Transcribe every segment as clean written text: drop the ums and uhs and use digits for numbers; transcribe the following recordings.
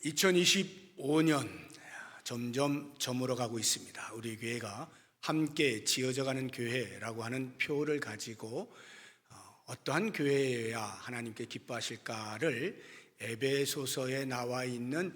2025년 점점 저물어 가고 있습니다. 우리 교회가 함께 지어져가는 교회라고 하는 표를 가지고 어떠한 교회여야 하나님께 기뻐하실까를 에베소서에 나와 있는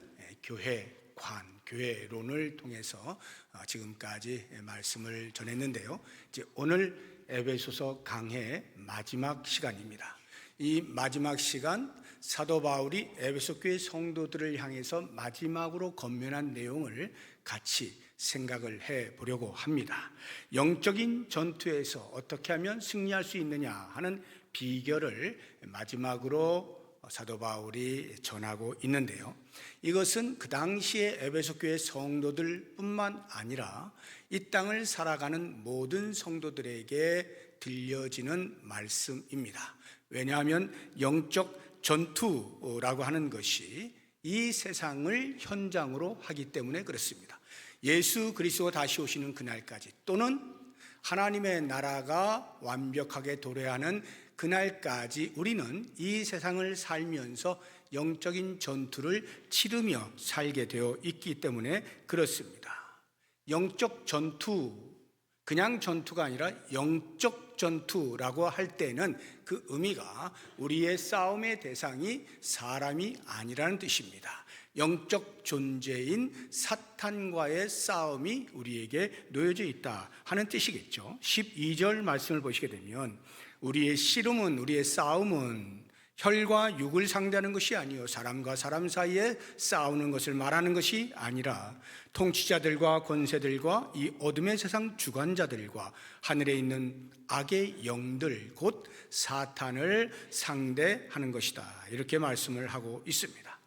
교회론을 통해서 지금까지 말씀을 전했는데요. 이제 오늘 에베소서 강해 마지막 시간입니다. 이 마지막 시간 사도 바울이 에베소 교회 성도들을 향해서 마지막으로 권면한 내용을 같이 생각을 해 보려고 합니다. 영적인 전투에서 어떻게 하면 승리할 수 있느냐 하는 비결을 마지막으로 사도 바울이 전하고 있는데요. 이것은 그 당시에 에베소 교회 성도들뿐만 아니라 이 땅을 살아가는 모든 성도들에게 들려지는 말씀입니다. 왜냐하면 영적 전투라고 하는 것이 이 세상을 현장으로 하기 때문에 그렇습니다. 예수 그리스도가 다시 오시는 그날까지, 또는 하나님의 나라가 완벽하게 도래하는 그날까지 우리는 이 세상을 살면서 영적인 전투를 치르며 살게 되어 있기 때문에 그렇습니다. 영적 전투, 그냥 전투가 아니라 영적 전투라고 할 때는 그 의미가 우리의 싸움의 대상이 사람이 아니라는 뜻입니다. 영적 존재인 사탄과의 싸움이 우리에게 놓여져 있다 하는 뜻이겠죠. 12절 말씀을 보시게 되면 우리의 씨름은, 우리의 싸움은 혈과 육을 상대하는 것이 아니요 사람과 사람 사이에 싸우는 것을 말하는 것이 아니라 통치자들과 권세들과 이 어둠의 세상 주관자들과 하늘에 있는 악의 영들 곧 사탄을 상대하는 것이다, 이렇게 말씀을 하고 있습니다.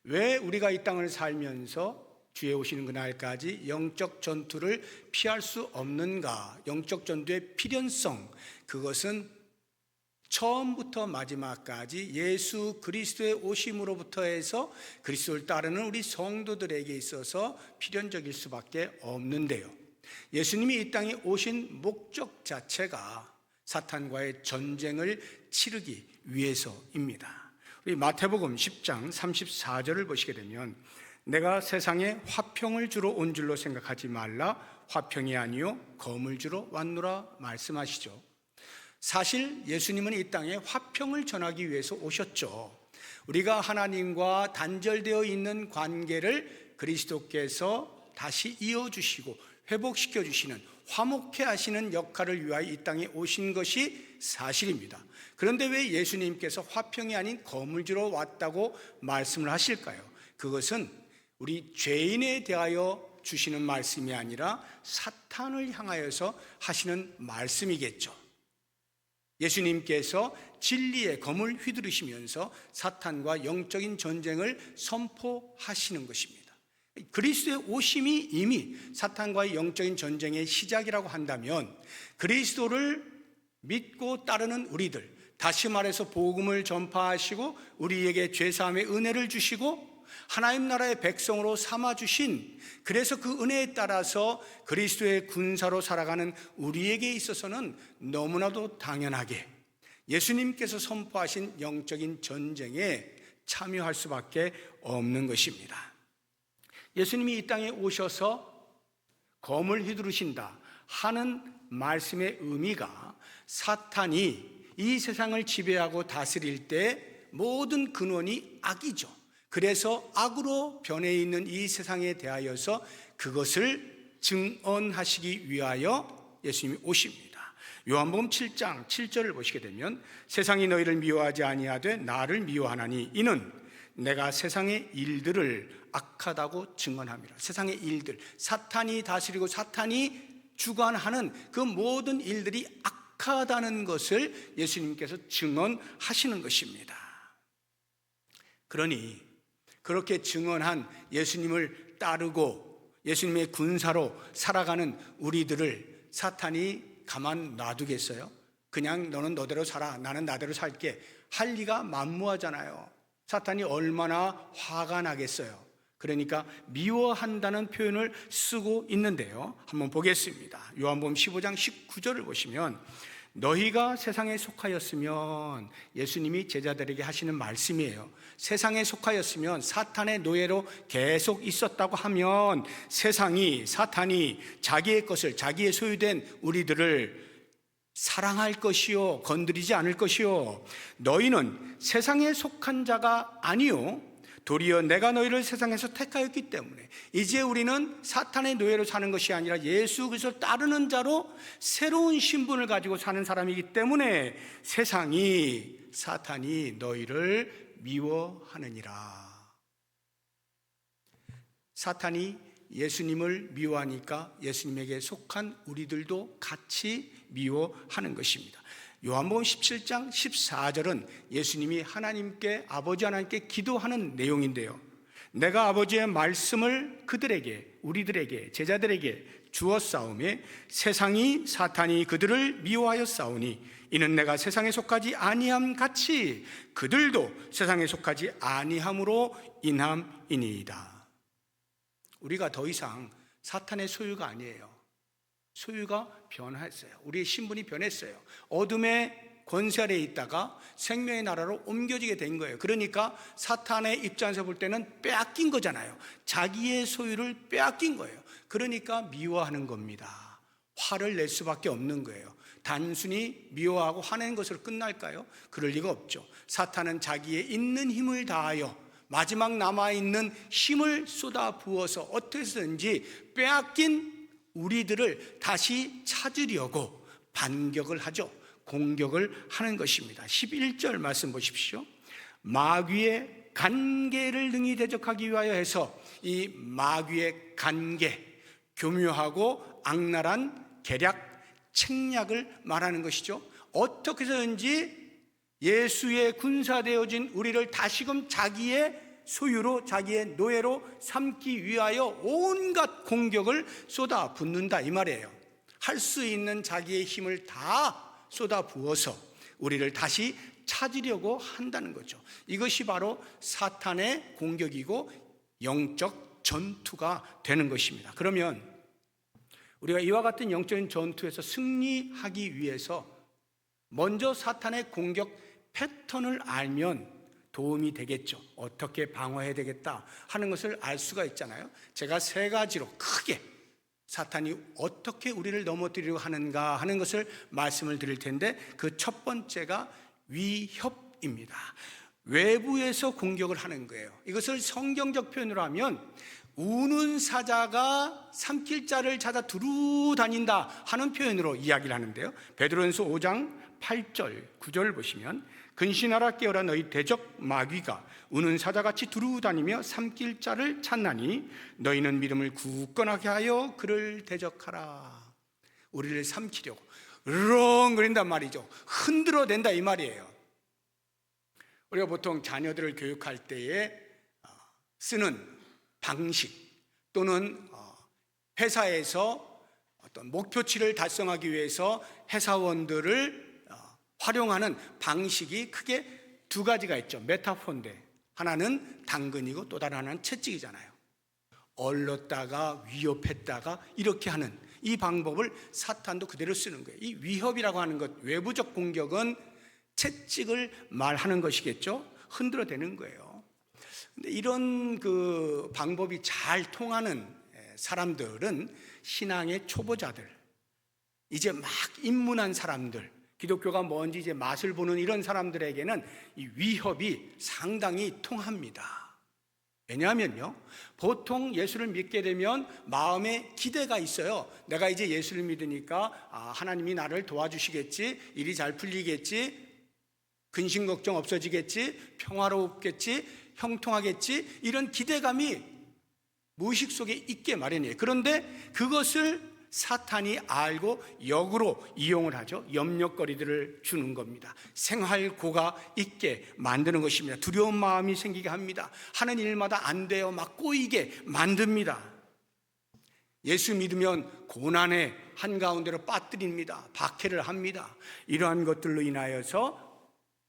왜 우리가 이 땅을 살면서 주에 오시는 그날까지 영적 전투를 피할 수 없는가? 영적 전투의 필연성, 그것은 처음부터 마지막까지 예수 그리스도의 오심으로부터 해서 그리스도를 따르는 우리 성도들에게 있어서 필연적일 수밖에 없는데요. 예수님이 이 땅에 오신 목적 자체가 사탄과의 전쟁을 치르기 위해서입니다. 우리 마태복음 10장 34절을 보시게 되면 내가 세상에 화평을 주러 온 줄로 생각하지 말라, 화평이 아니요 검을 주러 왔노라 말씀하시죠. 사실 예수님은 이 땅에 화평을 전하기 위해서 오셨죠. 우리가 하나님과 단절되어 있는 관계를 그리스도께서 다시 이어주시고 회복시켜 주시는, 화목케 하시는 역할을 위하여 이 땅에 오신 것이 사실입니다. 그런데 왜 예수님께서 화평이 아닌 검을 주러 왔다고 말씀을 하실까요? 그것은 우리 죄인에 대하여 주시는 말씀이 아니라 사탄을 향하여서 하시는 말씀이겠죠. 예수님께서 진리의 검을 휘두르시면서 사탄과 영적인 전쟁을 선포하시는 것입니다. 그리스도의 오심이 이미 사탄과의 영적인 전쟁의 시작이라고 한다면 그리스도를 믿고 따르는 우리들, 다시 말해서 복음을 전파하시고 우리에게 죄사함의 은혜를 주시고 하나님 나라의 백성으로 삼아주신, 그래서 그 은혜에 따라서 그리스도의 군사로 살아가는 우리에게 있어서는 너무나도 당연하게 예수님께서 선포하신 영적인 전쟁에 참여할 수밖에 없는 것입니다. 예수님이 이 땅에 오셔서 검을 휘두르신다 하는 말씀의 의미가 사탄이 이 세상을 지배하고 다스릴 때 모든 근원이 악이죠. 그래서 악으로 변해 있는 이 세상에 대하여서 그것을 증언하시기 위하여 예수님이 오십니다. 요한복음 7장 7절을 보시게 되면 세상이 너희를 미워하지 아니하되 나를 미워하나니 이는 내가 세상의 일들을 악하다고 증언함이라. 세상의 일들, 사탄이 다스리고 사탄이 주관하는 그 모든 일들이 악하다는 것을 예수님께서 증언하시는 것입니다. 그러니 그렇게 증언한 예수님을 따르고 예수님의 군사로 살아가는 우리들을 사탄이 가만 놔두겠어요? 그냥 너는 너대로 살아, 나는 나대로 살게 할 리가 만무하잖아요. 사탄이 얼마나 화가 나겠어요. 그러니까 미워한다는 표현을 쓰고 있는데요, 한번 보겠습니다. 요한복음 15장 19절을 보시면 너희가 세상에 속하였으면, 예수님이 제자들에게 하시는 말씀이에요. 세상에 속하였으면, 사탄의 노예로 계속 있었다고 하면 사탄이 자기의 것을, 자기의 소유된 우리들을 사랑할 것이요, 건드리지 않을 것이요. 너희는 세상에 속한 자가 아니요, 도리어 내가 너희를 세상에서 택하였기 때문에 이제 우리는 사탄의 노예로 사는 것이 아니라 예수 그리스도를 따르는 자로 새로운 신분을 가지고 사는 사람이기 때문에 사탄이 너희를 미워하느니라. 사탄이 예수님을 미워하니까 예수님에게 속한 우리들도 같이 미워하는 것입니다. 요한복음 17장 14절은 예수님이 아버지 하나님께 기도하는 내용인데요, 내가 아버지의 말씀을 그들에게, 우리들에게, 제자들에게 주었사오매 사탄이 그들을 미워하였사오니 이는 내가 세상에 속하지 아니함 같이 그들도 세상에 속하지 아니함으로 인함이니이다. 우리가 더 이상 사탄의 소유가 아니에요. 소유가 변했어요. 우리의 신분이 변했어요. 어둠의 권세 아래에 있다가 생명의 나라로 옮겨지게 된 거예요. 그러니까 사탄의 입장에서 볼 때는 빼앗긴 거잖아요. 자기의 소유를 빼앗긴 거예요. 그러니까 미워하는 겁니다. 화를 낼 수밖에 없는 거예요. 단순히 미워하고 화내는 것으로 끝날까요? 그럴 리가 없죠. 사탄은 자기의 있는 힘을 다하여 마지막 남아있는 힘을 쏟아 부어서 어떻게 해서든지 빼앗긴 우리들을 다시 찾으려고 반격을 하죠. 공격을 하는 것입니다. 11절 말씀 보십시오. 마귀의 간계를 능히 대적하기 위하여 해서, 이 마귀의 간계, 교묘하고 악랄한 계략, 책략을 말하는 것이죠. 어떻게 해서든지 예수의 군사되어진 우리를 다시금 자기의 소유로, 자기의 노예로 삼기 위하여 온갖 공격을 쏟아붓는다 이 말이에요. 할 수 있는 자기의 힘을 다 쏟아부어서 우리를 다시 찾으려고 한다는 거죠. 이것이 바로 사탄의 공격이고 영적 전투가 되는 것입니다. 그러면 우리가 이와 같은 영적인 전투에서 승리하기 위해서 먼저 사탄의 공격 패턴을 알면 도움이 되겠죠. 어떻게 방어해야 되겠다 하는 것을 알 수가 있잖아요. 제가 3가지로 크게 사탄이 어떻게 우리를 넘어뜨리려고 하는가 하는 것을 말씀을 드릴 텐데, 그 첫 번째가 위협입니다. 외부에서 공격을 하는 거예요. 이것을 성경적 표현으로 하면 우는 사자가 삼킬 자를 찾아 두루 다닌다 하는 표현으로 이야기를 하는데요, 베드로전서 5장 8절 9절 보시면 근신하라 깨어라 너희 대적 마귀가 우는 사자같이 두루 다니며 삼킬 자를 찾나니 너희는 믿음을 굳건하게 하여 그를 대적하라. 우리를 삼키려고 으렁거린단 말이죠. 흔들어댄다 이 말이에요. 우리가 보통 자녀들을 교육할 때에 쓰는 방식, 또는 회사에서 어떤 목표치를 달성하기 위해서 회사원들을 활용하는 방식이 크게 2가지가 있죠. 메타포인데 하나는 당근이고 또 다른 하나는 채찍이잖아요. 얼렀다가 위협했다가 이렇게 하는 이 방법을 사탄도 그대로 쓰는 거예요. 이 위협이라고 하는 것, 외부적 공격은 채찍을 말하는 것이겠죠. 흔들어대는 거예요. 근데 이런 그 방법이 잘 통하는 사람들은 신앙의 초보자들, 이제 막 입문한 사람들, 기독교가 뭔지 이제 맛을 보는 이런 사람들에게는 이 위협이 상당히 통합니다. 왜냐하면요, 보통 예수를 믿게 되면 마음에 기대가 있어요. 내가 이제 예수를 믿으니까 하나님이 나를 도와주시겠지, 일이 잘 풀리겠지, 근심 걱정 없어지겠지, 평화롭겠지, 형통하겠지, 이런 기대감이 무의식 속에 있게 마련이에요. 그런데 그것을 사탄이 알고 역으로 이용을 하죠. 염려거리들을 주는 겁니다. 생활고가 있게 만드는 것입니다. 두려운 마음이 생기게 합니다. 하는 일마다 안 돼요 막 꼬이게 만듭니다. 예수 믿으면 고난의 한가운데로 빠뜨립니다. 박해를 합니다. 이러한 것들로 인하여서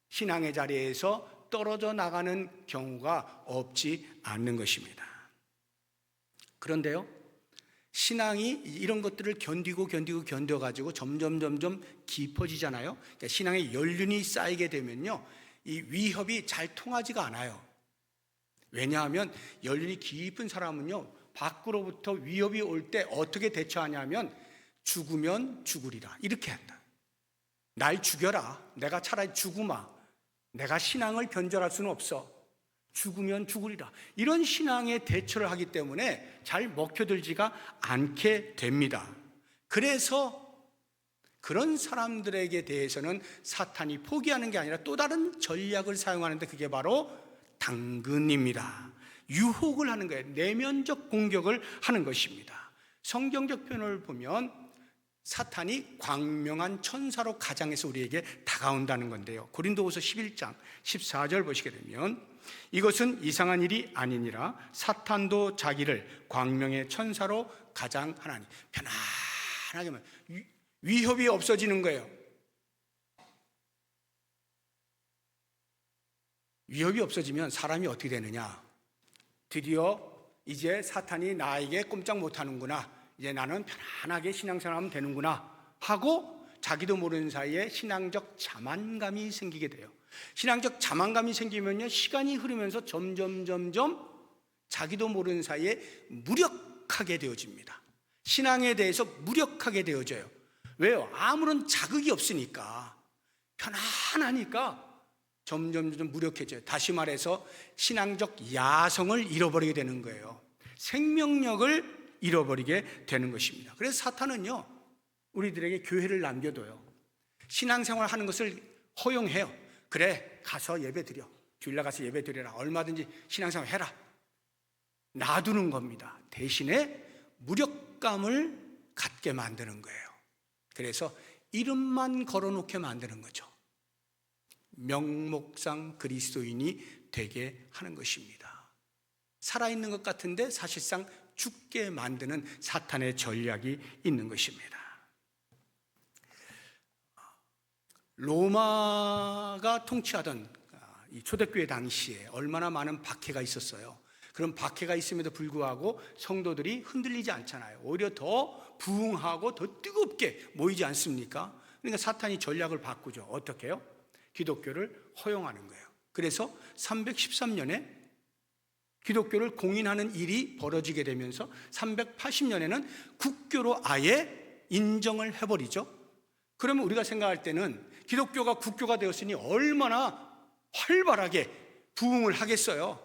신앙의 자리에서 떨어져 나가는 경우가 없지 않는 것입니다. 그런데요, 신앙이 이런 것들을 견뎌가지고 점점 깊어지잖아요. 그러니까 신앙의 연륜이 쌓이게 되면요, 이 위협이 잘 통하지가 않아요. 왜냐하면 연륜이 깊은 사람은요, 밖으로부터 위협이 올 때 어떻게 대처하냐면 죽으면 죽으리라 이렇게 한다. 날 죽여라. 내가 차라리 죽으마. 내가 신앙을 변절할 수는 없어. 죽으면 죽으리라. 이런 신앙의 대처를 하기 때문에 잘 먹혀들지가 않게 됩니다. 그래서 그런 사람들에게 대해서는 사탄이 포기하는 게 아니라 또 다른 전략을 사용하는데, 그게 바로 당근입니다. 유혹을 하는 거예요. 내면적 공격을 하는 것입니다. 성경적 표현을 보면 사탄이 광명한 천사로 가장해서 우리에게 다가온다는 건데요, 고린도후서 11장 14절 보시게 되면 이것은 이상한 일이 아니니라 사탄도 자기를 광명의 천사로 가장하나니. 편안하게 위협이 없어지는 거예요. 위협이 없어지면 사람이 어떻게 되느냐, 드디어 이제 사탄이 나에게 꼼짝 못하는구나, 이제 나는 편안하게 신앙생활하면 되는구나 하고 자기도 모르는 사이에 신앙적 자만감이 생기게 돼요. 신앙적 자만감이 생기면요, 시간이 흐르면서 점점 자기도 모르는 사이에 무력하게 되어집니다. 신앙에 대해서 무력하게 되어져요. 왜요? 아무런 자극이 없으니까, 편안하니까 점점 무력해져요. 다시 말해서 신앙적 야성을 잃어버리게 되는 거예요. 생명력을 잃어버리게 되는 것입니다. 그래서 사탄은요, 우리들에게 교회를 남겨둬요. 신앙생활 하는 것을 허용해요. 그래, 가서 예배 드려. 주일날 가서 예배 드려라. 얼마든지 신앙생활 해라. 놔두는 겁니다. 대신에 무력감을 갖게 만드는 거예요. 그래서 이름만 걸어놓게 만드는 거죠. 명목상 그리스도인이 되게 하는 것입니다. 살아있는 것 같은데 사실상 죽게 만드는 사탄의 전략이 있는 것입니다. 로마가 통치하던 이 초대교회 당시에 얼마나 많은 박해가 있었어요. 그런 박해가 있음에도 불구하고 성도들이 흔들리지 않잖아요. 오히려 더 부흥하고 더 뜨겁게 모이지 않습니까? 그러니까 사탄이 전략을 바꾸죠. 어떻게 해요? 기독교를 허용하는 거예요. 그래서 313년에 기독교를 공인하는 일이 벌어지게 되면서 380년에는 국교로 아예 인정을 해버리죠. 그러면 우리가 생각할 때는 기독교가 국교가 되었으니 얼마나 활발하게 부흥을 하겠어요.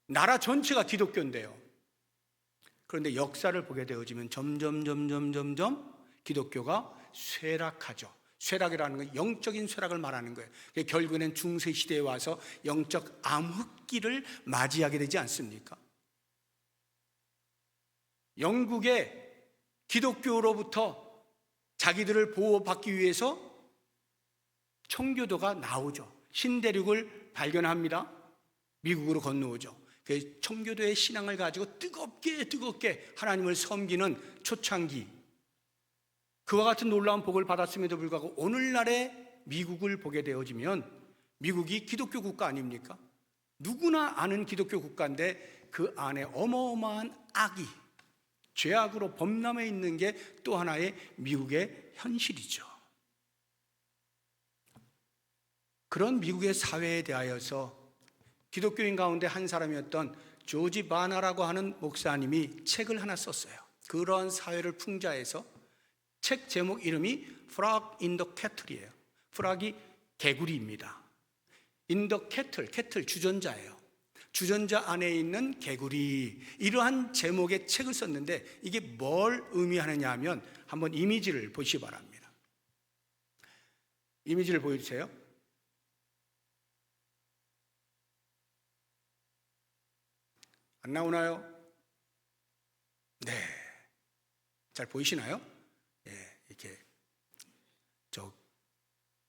나라 전체가 기독교인데요. 그런데 역사를 보게 되어지면 점점 기독교가 쇠락하죠. 쇠락이라는 건 영적인 쇠락을 말하는 거예요. 결국에는 중세시대에 와서 영적 암흑기를 맞이하게 되지 않습니까? 영국의 기독교로부터 자기들을 보호받기 위해서 청교도가 나오죠. 신대륙을 발견합니다. 미국으로 건너오죠. 청교도의 신앙을 가지고 뜨겁게 하나님을 섬기는 초창기, 그와 같은 놀라운 복을 받았음에도 불구하고 오늘날의 미국을 보게 되어지면 미국이 기독교 국가 아닙니까? 누구나 아는 기독교 국가인데 그 안에 어마어마한 악이, 죄악으로 범람해 있는 게 또 하나의 미국의 현실이죠. 그런 미국의 사회에 대하여서 기독교인 가운데 한 사람이었던 조지 바나라고 하는 목사님이 책을 하나 썼어요. 그런 사회를 풍자해서 책 제목 이름이 Frog in the Kettle이에요. 프락이 개구리입니다. In the kettle, 주전자예요. 주전자 안에 있는 개구리, 이러한 제목의 책을 썼는데 이게 뭘 의미하느냐 하면 한번 이미지를 보시기 바랍니다. 이미지를 보여주세요. 안 나오나요? 네, 잘 보이시나요? 예, 이렇게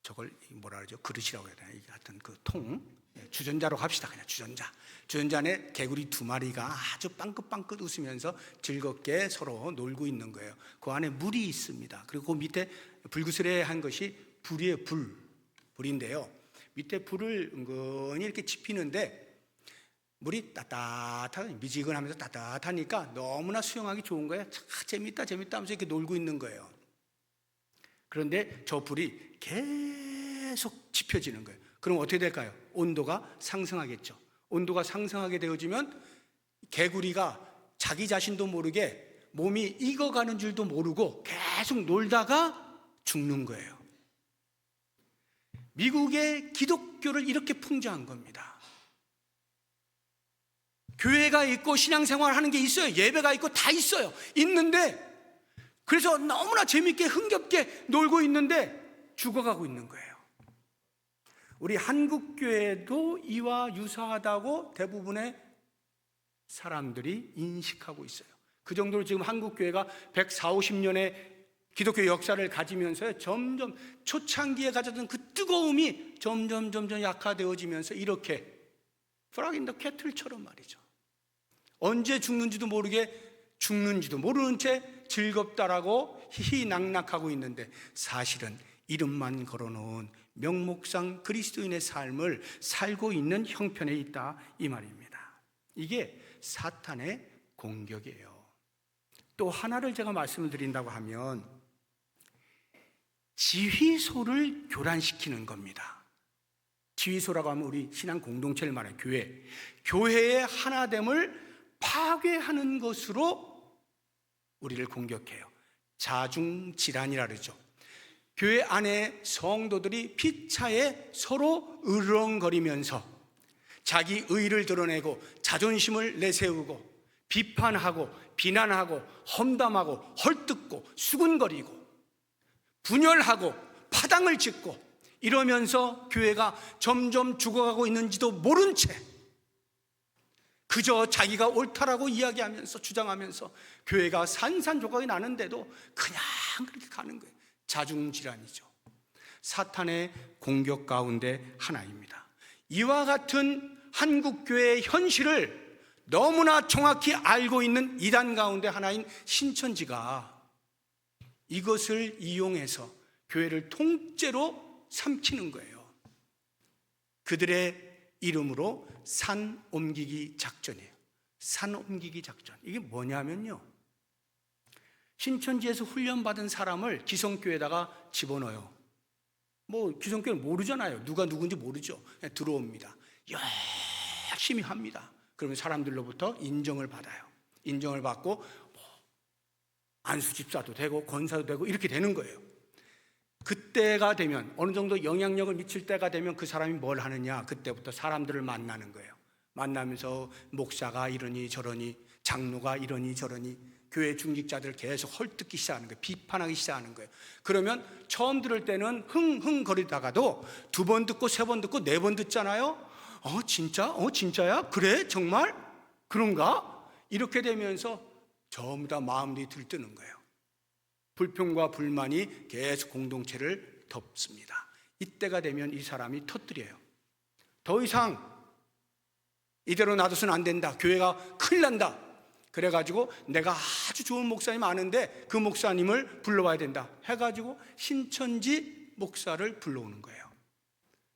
저걸 뭐라 그러죠? 그릇이라고 해야 되나? 하여튼 그 통, 주전자로 합시다. 그냥 주전자 안에 개구리 두 마리가 아주 빵긋빵긋 웃으면서 즐겁게 서로 놀고 있는 거예요. 그 안에 물이 있습니다. 그리고 그 밑에 불그스레한 것이 불이에요. 불인데요. 밑에 불을 은근히 이렇게 지피는데 물이 따뜻하고 미지근하면서 따뜻하니까 너무나 수영하기 좋은 거예요. 재밌다 하면서 이렇게 놀고 있는 거예요. 그런데 저 불이 계속 지펴지는 거예요. 그럼 어떻게 될까요? 온도가 상승하겠죠. 온도가 상승하게 되어지면 개구리가 자기 자신도 모르게 몸이 익어가는 줄도 모르고 계속 놀다가 죽는 거예요. 미국의 기독교를 이렇게 풍자한 겁니다. 교회가 있고 신앙생활 하는 게 있어요. 예배가 있고 다 있어요. 있는데 그래서 너무나 재밌게 흥겹게 놀고 있는데 죽어가고 있는 거예요. 우리 한국교회도 이와 유사하다고 대부분의 사람들이 인식하고 있어요. 그 정도로 지금 한국교회가 140~50년의 기독교 역사를 가지면서 점점 초창기에 가졌던 그 뜨거움이 점점 약화되어지면서 이렇게 프락 인 더 캐틀처럼 말이죠. 언제 죽는지도 모르는 채 즐겁다라고 희희낙낙하고 있는데 사실은 이름만 걸어놓은 명목상 그리스도인의 삶을 살고 있는 형편에 있다 이 말입니다. 이게 사탄의 공격이에요. 또 하나를 제가 말씀을 드린다고 하면 지휘소를 교란시키는 겁니다. 지휘소라고 하면 우리 신앙 공동체를 말해요. 교회의 하나됨을 파괴하는 것으로 우리를 공격해요. 자중질환이라 그러죠. 교회 안에 성도들이 피차에 서로 으르렁거리면서 자기 의의를 드러내고 자존심을 내세우고 비판하고 비난하고 험담하고 헐뜯고 수군거리고 분열하고 파당을 짓고 이러면서 교회가 점점 죽어가고 있는지도 모른 채 그저 자기가 옳다라고 이야기하면서 주장하면서 교회가 산산조각이 나는데도 그냥 그렇게 가는 거예요. 자중질환이죠. 사탄의 공격 가운데 하나입니다. 이와 같은 한국교회의 현실을 너무나 정확히 알고 있는 이단 가운데 하나인 신천지가 이것을 이용해서 교회를 통째로 삼키는 거예요. 그들의 이름으로 산 옮기기 작전이에요. 산 옮기기 작전. 이게 뭐냐면요, 신천지에서 훈련받은 사람을 기성교회에다가 집어넣어요. 기성교회는 모르잖아요. 누가 누군지 모르죠. 들어옵니다. 열심히 합니다. 그러면 사람들로부터 인정을 받아요. 인정을 받고 안수집사도 되고 권사도 되고 이렇게 되는 거예요. 그때가 되면 어느 정도 영향력을 미칠 때가 되면 그 사람이 뭘 하느냐, 그때부터 사람들을 만나는 거예요. 만나면서 목사가 이러니 저러니 장로가 이러니 저러니 교회 중직자들을 계속 헐뜯기 시작하는 거예요. 비판하기 시작하는 거예요. 그러면 처음 들을 때는 흥흥거리다가도 2번 듣고 3번 듣고 4번 듣잖아요. 진짜? 진짜야? 그래? 정말? 그런가? 이렇게 되면서 전부 다 마음이 들뜨는 거예요. 불평과 불만이 계속 공동체를 덮습니다. 이때가 되면 이 사람이 터뜨려요. 더 이상 이대로 놔둬서는 안 된다. 교회가 큰일 난다. 그래가지고 내가 아주 좋은 목사님 아는데 그 목사님을 불러와야 된다 해가지고 신천지 목사를 불러오는 거예요.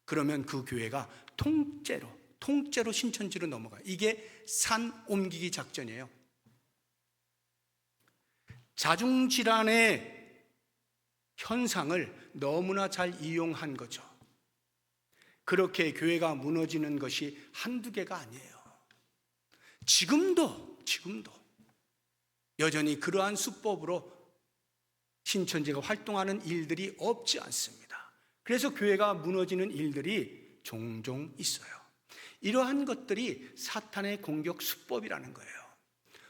그러면 그 교회가 통째로 신천지로 넘어가요. 이게 산 옮기기 작전이에요. 자중질환의 현상을 너무나 잘 이용한 거죠. 그렇게 교회가 무너지는 것이 한두 개가 아니에요. 지금도 여전히 그러한 수법으로 신천지가 활동하는 일들이 없지 않습니다. 그래서 교회가 무너지는 일들이 종종 있어요. 이러한 것들이 사탄의 공격 수법이라는 거예요.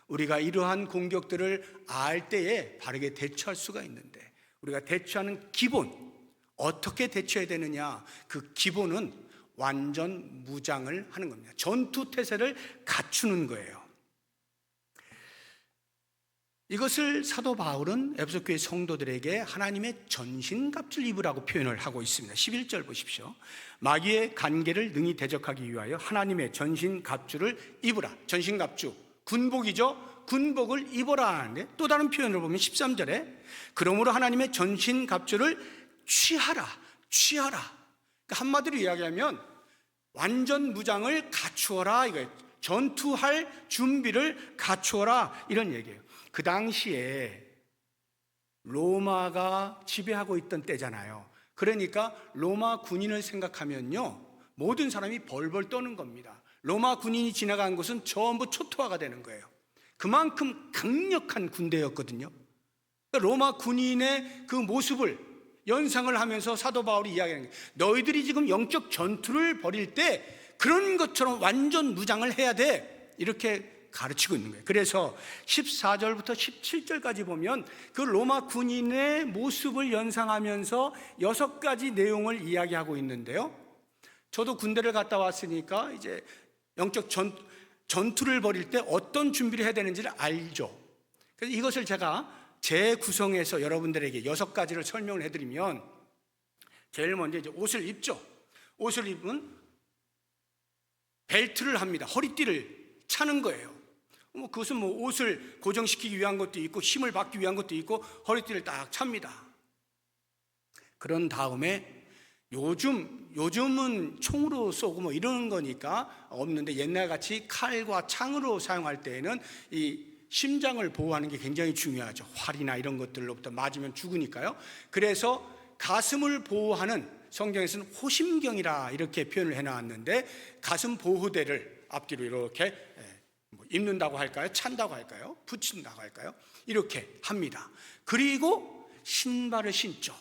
우리가 이러한 공격들을 알 때에 바르게 대처할 수가 있는데, 우리가 대처하는 기본, 어떻게 대처해야 되느냐, 그 기본은 완전 무장을 하는 겁니다. 전투태세를 갖추는 거예요. 이것을 사도 바울은 에베소 교회 성도들에게 하나님의 전신갑주를 입으라고 표현을 하고 있습니다. 11절 보십시오. 마귀의 간계를 능히 대적하기 위하여 하나님의 전신갑주를 입으라. 전신갑주, 군복이죠. 군복을 입어라 하는데, 또 다른 표현을 보면 13절에 그러므로 하나님의 전신갑주를 취하라. 그러니까 한마디로 이야기하면 완전 무장을 갖추어라 이거예요. 전투할 준비를 갖추어라, 이런 얘기예요. 그 당시에 로마가 지배하고 있던 때잖아요. 그러니까 로마 군인을 생각하면요, 모든 사람이 벌벌 떠는 겁니다. 로마 군인이 지나간 곳은 전부 초토화가 되는 거예요. 그만큼 강력한 군대였거든요. 로마 군인의 그 모습을 연상을 하면서 사도 바울이 이야기하는 거예요. 너희들이 지금 영적 전투를 벌일 때 그런 것처럼 완전 무장을 해야 돼, 이렇게 가르치고 있는 거예요. 그래서 14절부터 17절까지 보면 그 로마 군인의 모습을 연상하면서 6가지 내용을 이야기하고 있는데요, 저도 군대를 갔다 왔으니까 이제 영적 전투를 벌일 때 어떤 준비를 해야 되는지를 알죠. 그래서 이것을 제가 재구성해서 여러분들에게 6가지를 설명을 해드리면, 제일 먼저 이제 옷을 입죠. 옷을 입으면 벨트를 합니다. 허리띠를 차는 거예요. 그것은 옷을 고정시키기 위한 것도 있고 힘을 받기 위한 것도 있고 허리띠를 딱 찹니다. 그런 다음에 요즘은 총으로 쏘고 이런 거니까 없는데, 옛날같이 칼과 창으로 사용할 때에는 이 심장을 보호하는 게 굉장히 중요하죠. 활이나 이런 것들로부터 맞으면 죽으니까요. 그래서 가슴을 보호하는, 성경에서는 호심경이라 이렇게 표현을 해놨는데, 가슴 보호대를 앞뒤로 이렇게 입는다고 할까요? 찬다고 할까요? 붙인다고 할까요? 이렇게 합니다. 그리고 신발을 신죠.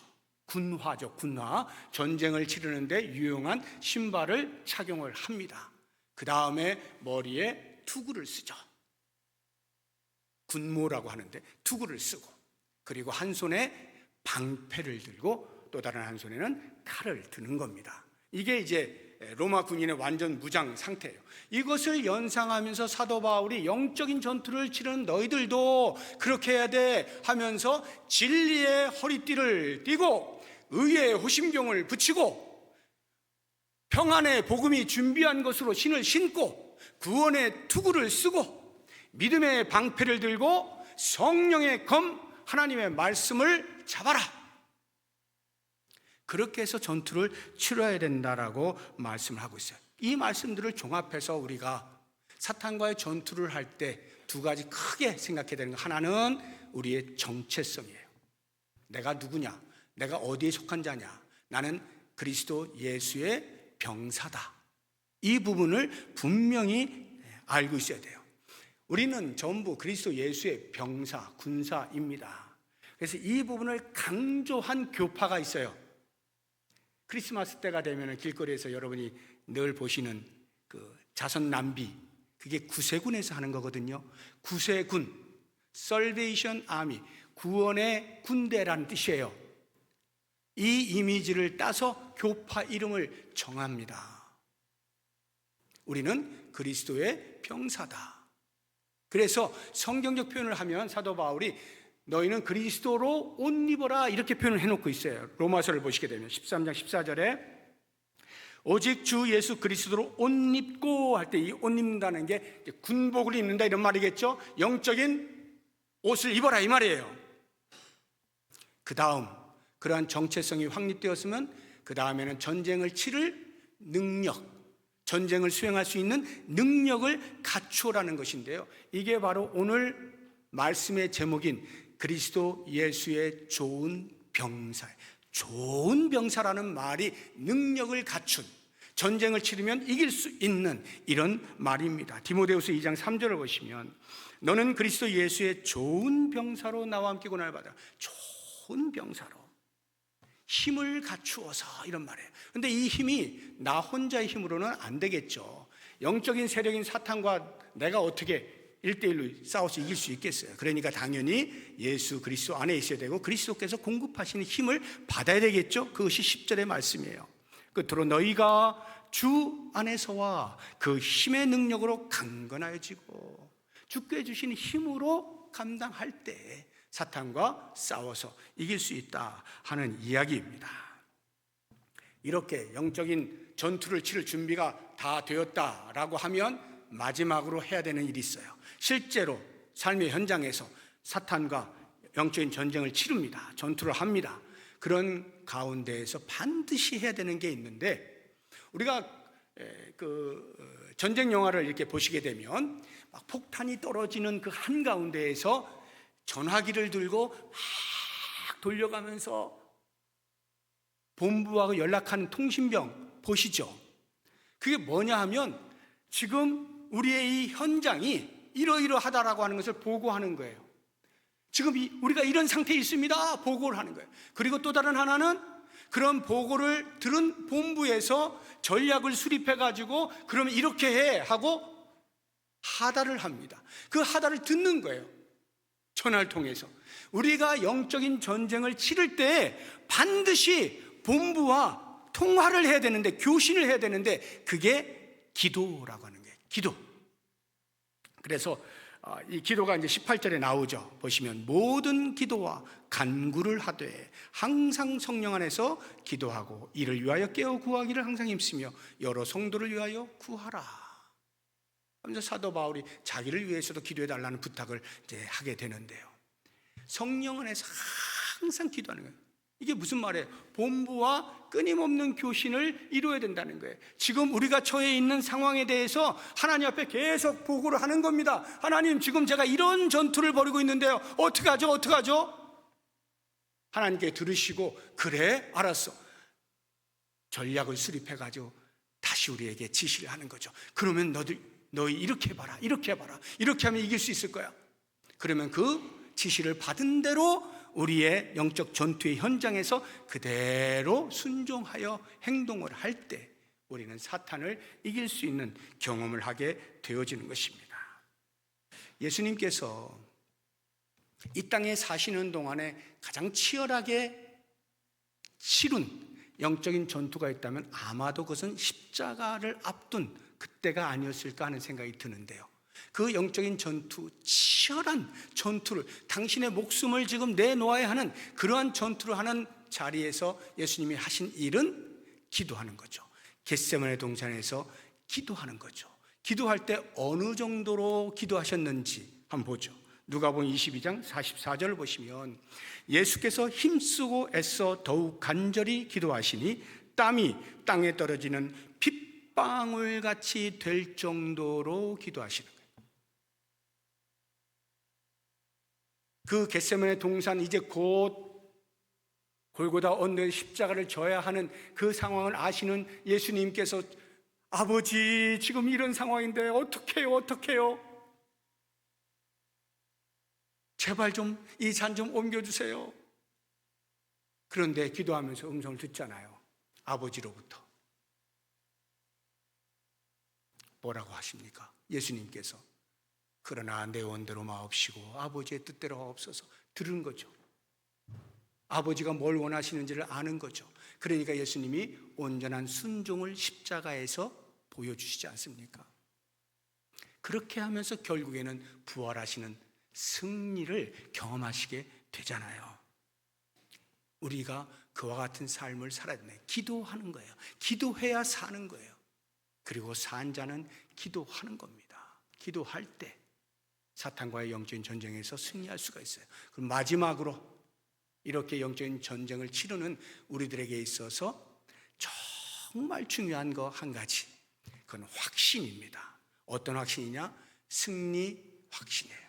군화죠. 군화. 전쟁을 치르는데 유용한 신발을 착용을 합니다. 그 다음에 머리에 투구를 쓰죠. 군모라고 하는데 투구를 쓰고, 그리고 한 손에 방패를 들고 또 다른 한 손에는 칼을 드는 겁니다. 이게 이제 로마 군인의 완전 무장 상태예요. 이것을 연상하면서 사도 바울이 영적인 전투를 치르는 너희들도 그렇게 해야 돼 하면서 진리의 허리띠를 띠고 의의 호심경을 붙이고 평안의 복음이 준비한 것으로 신을 신고 구원의 투구를 쓰고 믿음의 방패를 들고 성령의 검 하나님의 말씀을 잡아라. 그렇게 해서 전투를 치러야 된다라고 말씀을 하고 있어요. 이 말씀들을 종합해서 우리가 사탄과의 전투를 할 때 2가지 크게 생각해야 되는 거, 하나는 우리의 정체성이에요. 내가 누구냐? 내가 어디에 속한 자냐? 나는 그리스도 예수의 병사다. 이 부분을 분명히 알고 있어야 돼요. 우리는 전부 그리스도 예수의 병사, 군사입니다. 그래서 이 부분을 강조한 교파가 있어요. 크리스마스 때가 되면 길거리에서 여러분이 늘 보시는 그 자선 낭비, 그게 구세군에서 하는 거거든요. 구세군, Salvation Army, 구원의 군대라는 뜻이에요. 이 이미지를 따서 교파 이름을 정합니다. 우리는 그리스도의 병사다. 그래서 성경적 표현을 하면 사도 바울이 너희는 그리스도로 옷 입어라 이렇게 표현을 해놓고 있어요. 로마서를 보시게 되면 13장 14절에 오직 주 예수 그리스도로 옷 입고 할 때 이 옷 입는다는 게 군복을 입는다 이런 말이겠죠. 영적인 옷을 입어라 이 말이에요. 그 다음 그러한 정체성이 확립되었으면 그 다음에는 전쟁을 치를 능력, 전쟁을 수행할 수 있는 능력을 갖추어라는 것인데요, 이게 바로 오늘 말씀의 제목인 그리스도 예수의 좋은 병사, 좋은 병사라는 말이 능력을 갖춘, 전쟁을 치르면 이길 수 있는 이런 말입니다. 디모데후서 2장 3절을 보시면 너는 그리스도 예수의 좋은 병사로 나와 함께 고난을 받아. 좋은 병사로 힘을 갖추어서 이런 말이에요. 그런데 이 힘이 나 혼자의 힘으로는 안 되겠죠. 영적인 세력인 사탄과 내가 어떻게 1대1로 싸워서 이길 수 있겠어요? 그러니까 당연히 예수 그리스도 안에 있어야 되고 그리스도께서 공급하시는 힘을 받아야 되겠죠. 그것이 10절의 말씀이에요. 끝으로 너희가 주 안에서와 그 힘의 능력으로 강건하여지고 주께 주신 힘으로 감당할 때 사탄과 싸워서 이길 수 있다 하는 이야기입니다. 이렇게 영적인 전투를 치를 준비가 다 되었다라고 하면 마지막으로 해야 되는 일이 있어요. 실제로 삶의 현장에서 사탄과 영적인 전쟁을 치릅니다. 전투를 합니다. 그런 가운데에서 반드시 해야 되는 게 있는데, 우리가 전쟁 영화를 이렇게 보시게 되면 막 폭탄이 떨어지는 그 한가운데에서 전화기를 들고 막 돌려가면서 본부하고 연락하는 통신병 보시죠? 그게 뭐냐 하면 지금 우리의 이 현장이 이러이러하다라고 하는 것을 보고하는 거예요. 지금 우리가 이런 상태에 있습니다. 보고를 하는 거예요. 그리고 또 다른 하나는 그런 보고를 들은 본부에서 전략을 수립해 가지고 그러면 이렇게 해 하고 하다를 합니다. 그 하다를 듣는 거예요. 전화를 통해서. 우리가 영적인 전쟁을 치를 때 반드시 본부와 통화를 해야 되는데, 교신을 해야 되는데, 그게 기도라고 하는 거예요. 기도. 그래서 이 기도가 이제 18절에 나오죠. 보시면 모든 기도와 간구를 하되 항상 성령 안에서 기도하고 이를 위하여 깨어 구하기를 항상 힘쓰며 여러 성도를 위하여 구하라. 하면서 사도 바울이 자기를 위해서도 기도해 달라는 부탁을 이제 하게 되는데요. 성령 안에서 항상 기도하는 거예요. 이게 무슨 말이에요? 본부와 끊임없는 교신을 이루어야 된다는 거예요. 지금 우리가 처해 있는 상황에 대해서 하나님 앞에 계속 보고를 하는 겁니다. 하나님, 지금 제가 이런 전투를 벌이고 있는데요. 어떻게 하죠? 어떻게 하죠? 하나님께 들으시고, 그래, 알았어. 전략을 수립해가지고 다시 우리에게 지시를 하는 거죠. 그러면 너희 이렇게 해봐라, 이렇게 해봐라, 이렇게 하면 이길 수 있을 거야. 그러면 그 지시를 받은 대로 우리의 영적 전투의 현장에서 그대로 순종하여 행동을 할 때 우리는 사탄을 이길 수 있는 경험을 하게 되어지는 것입니다. 예수님께서 이 땅에 사시는 동안에 가장 치열하게 치룬 영적인 전투가 있다면 아마도 그것은 십자가를 앞둔 그때가 아니었을까 하는 생각이 드는데요. 그 영적인 전투, 치열한 전투를, 당신의 목숨을 지금 내놓아야 하는 그러한 전투를 하는 자리에서 예수님이 하신 일은 기도하는 거죠. 겟세마네 동산에서 기도하는 거죠. 기도할 때 어느 정도로 기도하셨는지 한번 보죠. 누가복음 22장 44절을 보시면 예수께서 힘쓰고 애써 더욱 간절히 기도하시니 땀이 땅에 떨어지는 핏방울같이 될 정도로 기도하시는 거예요. 그 겟세마네 동산, 이제 곧 골고다 언덕에 십자가를 져야 하는 그 상황을 아시는 예수님께서 아버지, 지금 이런 상황인데 어떡해요? 제발 좀 이 잔 좀 옮겨주세요. 그런데 기도하면서 음성을 듣잖아요. 아버지로부터. 뭐라고 하십니까? 예수님께서 그러나 내 원대로 마옵시고 아버지의 뜻대로 하옵소서. 들은 거죠. 아버지가 뭘 원하시는지를 아는 거죠. 그러니까 예수님이 온전한 순종을 십자가에서 보여주시지 않습니까? 그렇게 하면서 결국에는 부활하시는 승리를 경험하시게 되잖아요. 우리가 그와 같은 삶을 살아야 되네. 기도하는 거예요. 기도해야 사는 거예요. 그리고 산 자는 기도하는 겁니다. 기도할 때 사탄과의 영적인 전쟁에서 승리할 수가 있어요. 그럼 마지막으로 이렇게 영적인 전쟁을 치르는 우리들에게 있어서 정말 중요한 거 한 가지, 그건 확신입니다. 어떤 확신이냐? 승리 확신이에요.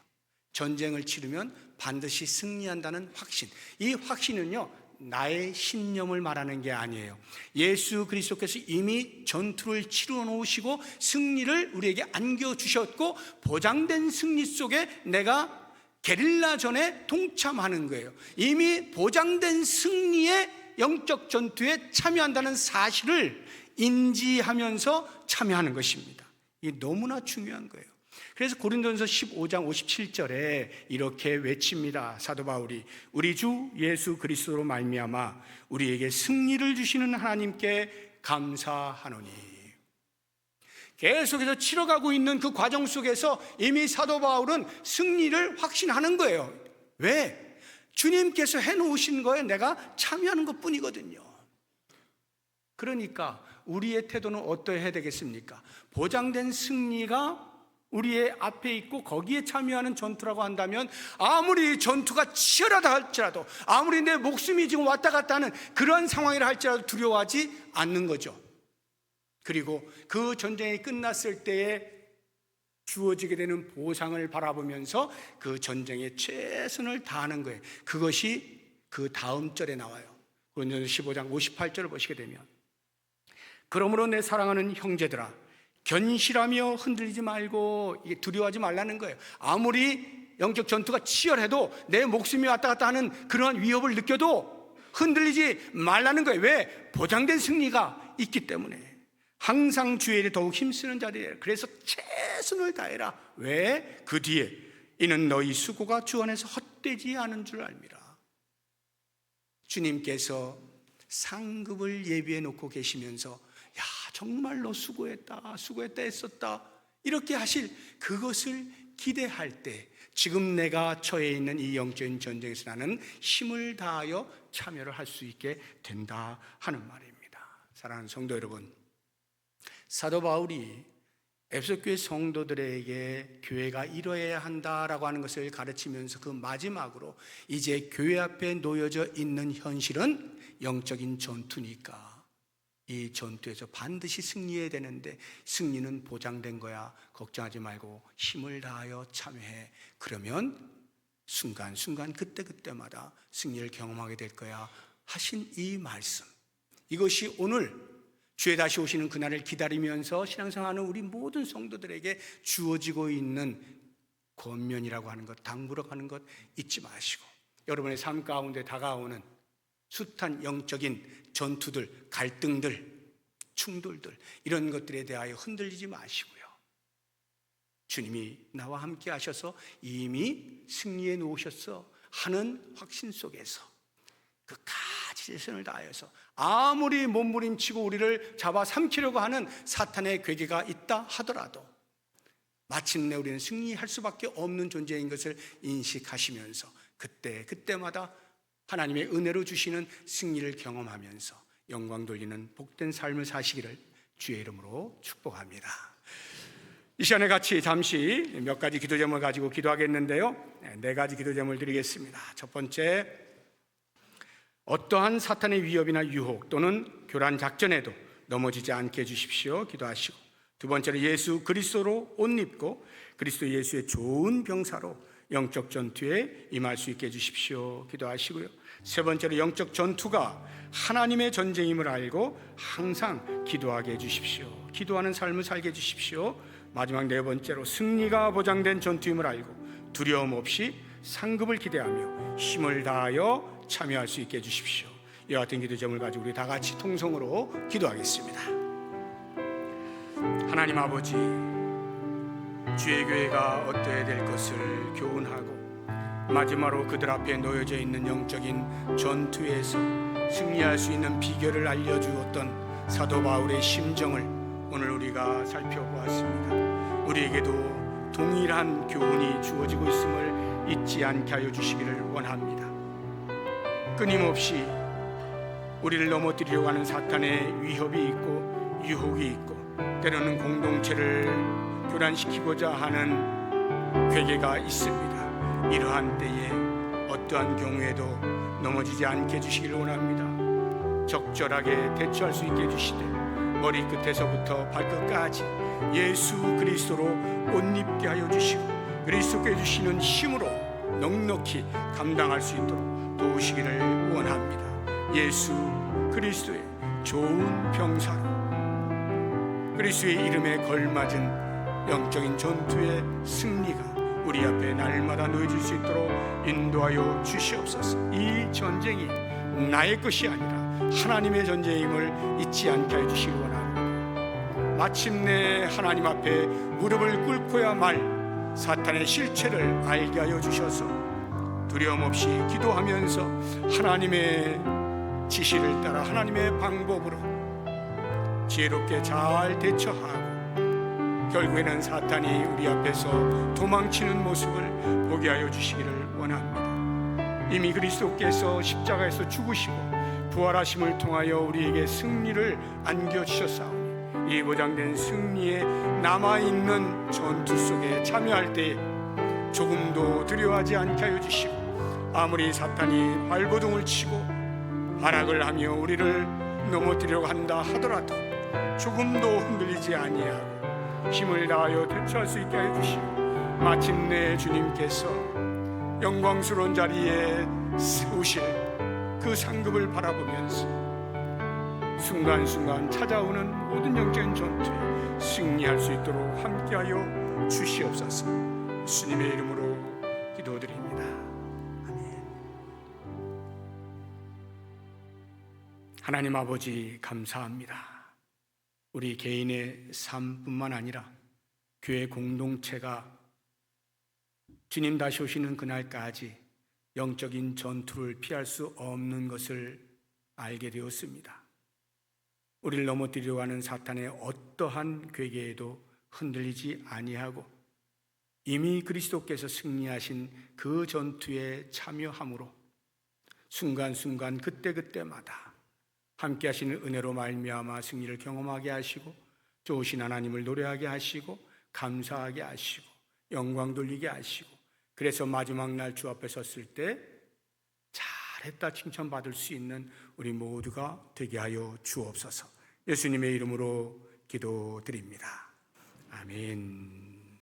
전쟁을 치르면 반드시 승리한다는 확신. 이 확신은요, 나의 신념을 말하는 게 아니에요. 예수 그리스도께서 이미 전투를 치러 놓으시고 승리를 우리에게 안겨주셨고 보장된 승리 속에 내가 게릴라전에 동참하는 거예요. 이미 보장된 승리의 영적 전투에 참여한다는 사실을 인지하면서 참여하는 것입니다. 이게 너무나 중요한 거예요. 그래서 고린도전서 15장 57절에 이렇게 외칩니다. 사도 바울이 우리 주 예수 그리스도로 말미암아 우리에게 승리를 주시는 하나님께 감사하노니. 계속해서 치러가고 있는 그 과정 속에서 이미 사도 바울은 승리를 확신하는 거예요. 왜? 주님께서 해놓으신 거에 내가 참여하는 것뿐이거든요. 그러니까 우리의 태도는 어떠해야 되겠습니까? 보장된 승리가 우리의 앞에 있고 거기에 참여하는 전투라고 한다면 아무리 전투가 치열하다 할지라도, 아무리 내 목숨이 지금 왔다 갔다 하는 그런 상황이라 할지라도 두려워하지 않는 거죠. 그리고 그 전쟁이 끝났을 때에 주어지게 되는 보상을 바라보면서 그 전쟁에 최선을 다하는 거예요. 그것이 그 다음 절에 나와요. 고린도서 15장 58절을 보시게 되면, 그러므로 내 사랑하는 형제들아, 견실하며 흔들리지 말고, 이게 두려워하지 말라는 거예요. 아무리 영적 전투가 치열해도, 내 목숨이 왔다 갔다 하는 그러한 위협을 느껴도 흔들리지 말라는 거예요. 왜? 보장된 승리가 있기 때문에. 항상 주의 일에 더욱 힘쓰는 자들이라. 그래서 최선을 다해라. 왜? 그 뒤에 이는 너희 수고가 주 안에서 헛되지 않은 줄 알미라. 주님께서 상급을 예비해 놓고 계시면서, 야, 정말로 수고했다 했었다, 이렇게 하실 그것을 기대할 때 지금 내가 처해 있는 이 영적인 전쟁에서 나는 힘을 다하여 참여를 할 수 있게 된다 하는 말입니다. 사랑하는 성도 여러분, 사도 바울이 에베소 교회 성도들에게 교회가 이뤄야 한다라고 하는 것을 가르치면서 그 마지막으로 이제 교회 앞에 놓여져 있는 현실은 영적인 전투니까 이 전투에서 반드시 승리해야 되는데, 승리는 보장된 거야. 걱정하지 말고 힘을 다하여 참여해. 그러면 순간순간 그때그때마다 승리를 경험하게 될 거야 하신 이 말씀, 이것이 오늘 주에 다시 오시는 그날을 기다리면서 신앙생활하는 우리 모든 성도들에게 주어지고 있는 권면이라고 하는 것, 당부라고 하는 것 잊지 마시고, 여러분의 삶 가운데 다가오는 숱한 영적인 전투들, 갈등들, 충돌들, 이런 것들에 대하여 흔들리지 마시고요, 주님이 나와 함께 하셔서 이미 승리해 놓으셨어 하는 확신 속에서 끝까지 최선을 다하여서, 아무리 몸부림치고 우리를 잡아삼키려고 하는 사탄의 괴계가 있다 하더라도 마침내 우리는 승리할 수밖에 없는 존재인 것을 인식하시면서 그때마다 하나님의 은혜로 주시는 승리를 경험하면서 영광 돌리는 복된 삶을 사시기를 주의 이름으로 축복합니다. 이 시간에 같이 잠시 몇 가지 기도 제목을 가지고 기도하겠는데요, 4가지 기도 제목을 드리겠습니다. 첫 번째, 어떠한 사탄의 위협이나 유혹 또는 교란 작전에도 넘어지지 않게 해주십시오. 기도하시고, 두 번째로 예수 그리스도로 옷 입고 그리스도 예수의 좋은 병사로 영적 전투에 임할 수 있게 해주십시오. 기도하시고요, 세 번째로 영적 전투가 하나님의 전쟁임을 알고 항상 기도하게 해주십시오. 기도하는 삶을 살게 해주십시오. 마지막 4번째로 승리가 보장된 전투임을 알고 두려움 없이 상급을 기대하며 힘을 다하여 참여할 수 있게 해주십시오. 이와 같은 기도 제목을 가지고 우리 다 같이 통성으로 기도하겠습니다. 하나님 아버지, 주의 교회가 어떠해야 될 것을 교훈하고 마지막으로 그들 앞에 놓여져 있는 영적인 전투에서 승리할 수 있는 비결을 알려주었던 사도 바울의 심정을 오늘 우리가 살펴보았습니다. 우리에게도 동일한 교훈이 주어지고 있음을 잊지 않게 하여 주시기를 원합니다. 끊임없이 우리를 넘어뜨리려고 하는 사탄의 위협이 있고 유혹이 있고, 때로는 공동체를 교란시키고자 하는 괴계가 있습니다. 이러한 때에 어떠한 경우에도 넘어지지 않게 해주시기를 원합니다. 적절하게 대처할 수 있게 해주시되 머리끝에서부터 발끝까지 예수 그리스도로 옷 입게 하여 주시고 그리스도께 주시는 힘으로 넉넉히 감당할 수 있도록 도우시기를 원합니다. 예수 그리스도의 좋은 병사로 그리스도의 이름에 걸맞은 영적인 전투의 승리가 우리 앞에 날마다 놓여질 수 있도록 인도하여 주시옵소서. 이 전쟁이 나의 것이 아니라 하나님의 전쟁임을 잊지 않게 해주시기 원합니다. 마침내 하나님 앞에 무릎을 꿇고야 말 사탄의 실체를 알게 하여 주셔서 두려움 없이 기도하면서 하나님의 지시를 따라 하나님의 방법으로 지혜롭게 잘 대처하고 결국에는 사탄이 우리 앞에서 도망치는 모습을 보게 하여 주시기를 원합니다. 이미 그리스도께서 십자가에서 죽으시고 부활하심을 통하여 우리에게 승리를 안겨주셨사오니 이 보장된 승리에 남아있는 전투 속에 참여할 때 조금도 두려워하지 않게 하여 주시고, 아무리 사탄이 발버둥을 치고 발악을 하며 우리를 넘어뜨리려고 한다 하더라도 조금도 흔들리지 아니하고 힘을 다하여 대처할 수 있게 해주시고, 마침내 주님께서 영광스러운 자리에 세우실 그 상급을 바라보면서 순간순간 찾아오는 모든 영적인 전투에 승리할 수 있도록 함께하여 주시옵소서. 예수님의 이름으로 기도드립니다. 아멘. 하나님 아버지, 감사합니다. 우리 개인의 삶뿐만 아니라 교회 공동체가 주님 다시 오시는 그날까지 영적인 전투를 피할 수 없는 것을 알게 되었습니다. 우리를 넘어뜨리려고 하는 사탄의 어떠한 괴계에도 흔들리지 아니하고 이미 그리스도께서 승리하신 그 전투에 참여함으로 순간순간 그때그때마다 함께 하시는 은혜로 말미암아 승리를 경험하게 하시고, 좋으신 하나님을 노래하게 하시고, 감사하게 하시고, 영광 돌리게 하시고, 그래서 마지막 날 주 앞에 섰을 때 잘했다 칭찬받을 수 있는 우리 모두가 되게 하여 주옵소서. 예수님의 이름으로 기도드립니다. 아멘.